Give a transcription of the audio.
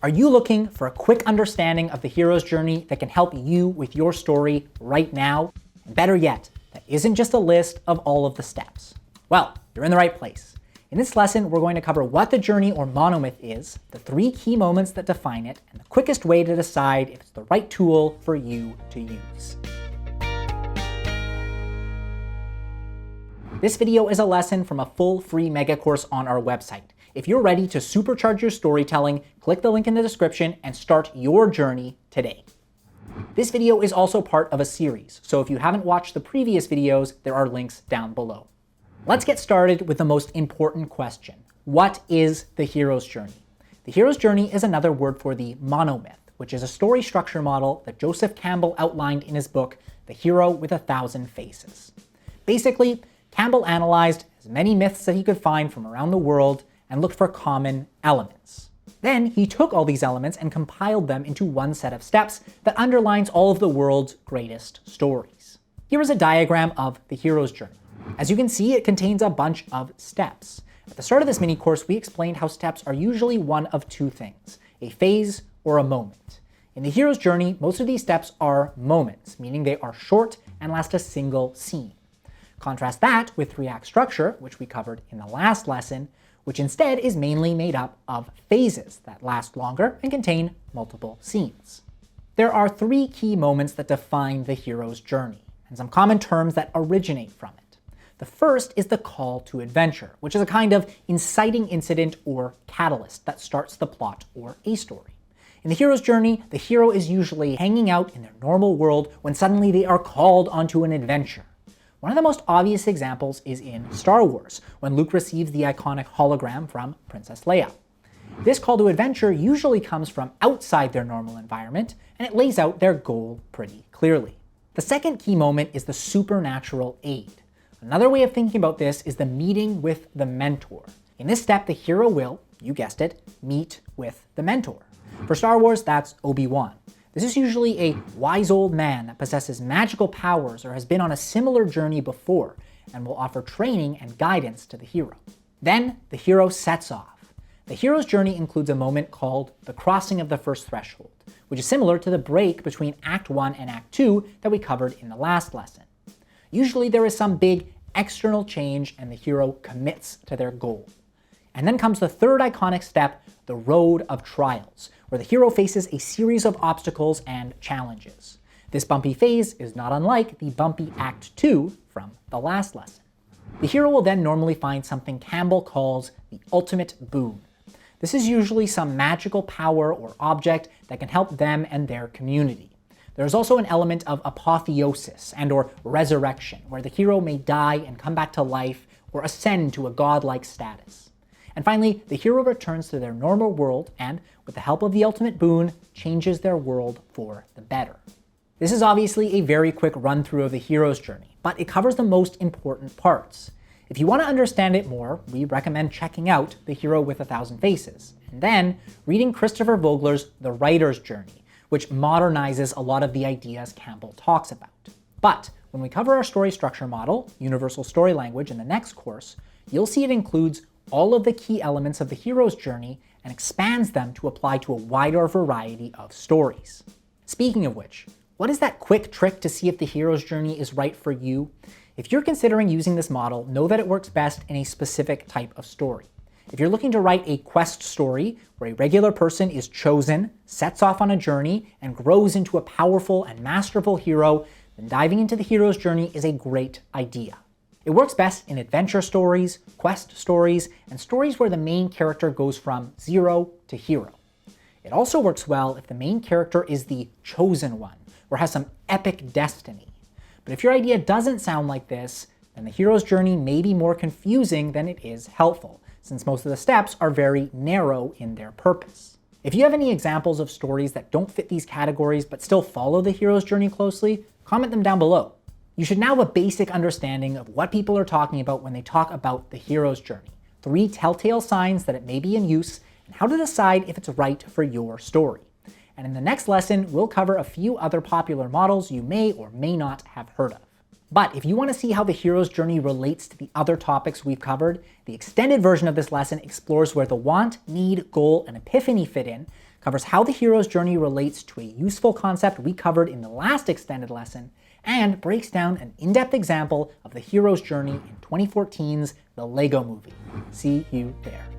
Are you looking for a quick understanding of the hero's journey that can help you with your story right now? And better yet, that isn't just a list of all of the steps. Well, you're in the right place. In this lesson, we're going to cover what the journey or monomyth is, the 3 key moments that define it, and the quickest way to decide if it's the right tool for you to use. This video is a lesson from a full free mega course on our website. If you're ready to supercharge your storytelling, click the link in the description and start your journey today. This video is also part of a series, so if you haven't watched the previous videos, there are links down below. Let's get started with the most important question. What is the hero's journey? The hero's journey is another word for the monomyth, which is a story structure model that Joseph Campbell outlined in his book, The Hero with 1,000 Faces. Basically, Campbell analyzed as many myths that he could find from around the world and looked for common elements. Then he took all these elements and compiled them into one set of steps that underlines all of the world's greatest stories. Here is a diagram of the hero's journey. As you can see, it contains a bunch of steps. At the start of this mini course, we explained how steps are usually one of 2 things, a phase or a moment. In the hero's journey, most of these steps are moments, meaning they are short and last a single scene. Contrast that with 3-act structure, which we covered in the last lesson, which instead is mainly made up of phases that last longer and contain multiple scenes. There are 3 key moments that define the hero's journey, and some common terms that originate from it. The first is the call to adventure, which is a kind of inciting incident or catalyst that starts the plot or a story. In the hero's journey, the hero is usually hanging out in their normal world when suddenly they are called onto an adventure. One of the most obvious examples is in Star Wars, when Luke receives the iconic hologram from Princess Leia. This call to adventure usually comes from outside their normal environment, and it lays out their goal pretty clearly. The second key moment is the supernatural aid. Another way of thinking about this is the meeting with the mentor. In this step, the hero will, you guessed it, meet with the mentor. For Star Wars, that's Obi-Wan. This is usually a wise old man that possesses magical powers or has been on a similar journey before and will offer training and guidance to the hero. Then the hero sets off. The hero's journey includes a moment called the crossing of the first threshold, which is similar to the break between Act 1 and Act 2 that we covered in the last lesson. Usually there is some big external change and the hero commits to their goal. And then comes the third iconic step, the road of trials, where the hero faces a series of obstacles and challenges. This bumpy phase is not unlike the bumpy Act 2 from the last lesson. The hero will then normally find something Campbell calls the ultimate boon. This is usually some magical power or object that can help them and their community. There's also an element of apotheosis and or resurrection, where the hero may die and come back to life or ascend to a godlike status. And finally, the hero returns to their normal world and, with the help of the ultimate boon, changes their world for the better. This is obviously a very quick run-through of the hero's journey, but it covers the most important parts. If you want to understand it more, we recommend checking out The Hero with 1,000 Faces, and then reading Christopher Vogler's The Writer's Journey, which modernizes a lot of the ideas Campbell talks about. But when we cover our story structure model, Universal Story Language, in the next course, you'll see it includes all of the key elements of the hero's journey and expands them to apply to a wider variety of stories. Speaking of which, what is that quick trick to see if the hero's journey is right for you? If you're considering using this model, know that it works best in a specific type of story. If you're looking to write a quest story where a regular person is chosen, sets off on a journey, and grows into a powerful and masterful hero, then diving into the hero's journey is a great idea. It works best in adventure stories, quest stories, and stories where the main character goes from 0 to hero. It also works well if the main character is the chosen one, or has some epic destiny. But if your idea doesn't sound like this, then the hero's journey may be more confusing than it is helpful, since most of the steps are very narrow in their purpose. If you have any examples of stories that don't fit these categories but still follow the hero's journey closely, comment them down below. You should now have a basic understanding of what people are talking about when they talk about the hero's journey, 3 telltale signs that it may be in use, and how to decide if it's right for your story. And in the next lesson, we'll cover a few other popular models you may or may not have heard of. But if you want to see how the hero's journey relates to the other topics we've covered, the extended version of this lesson explores where the want, need, goal, and epiphany fit in, covers how the hero's journey relates to a useful concept we covered in the last extended lesson, and breaks down an in-depth example of the hero's journey in 2014's The Lego Movie. See you there.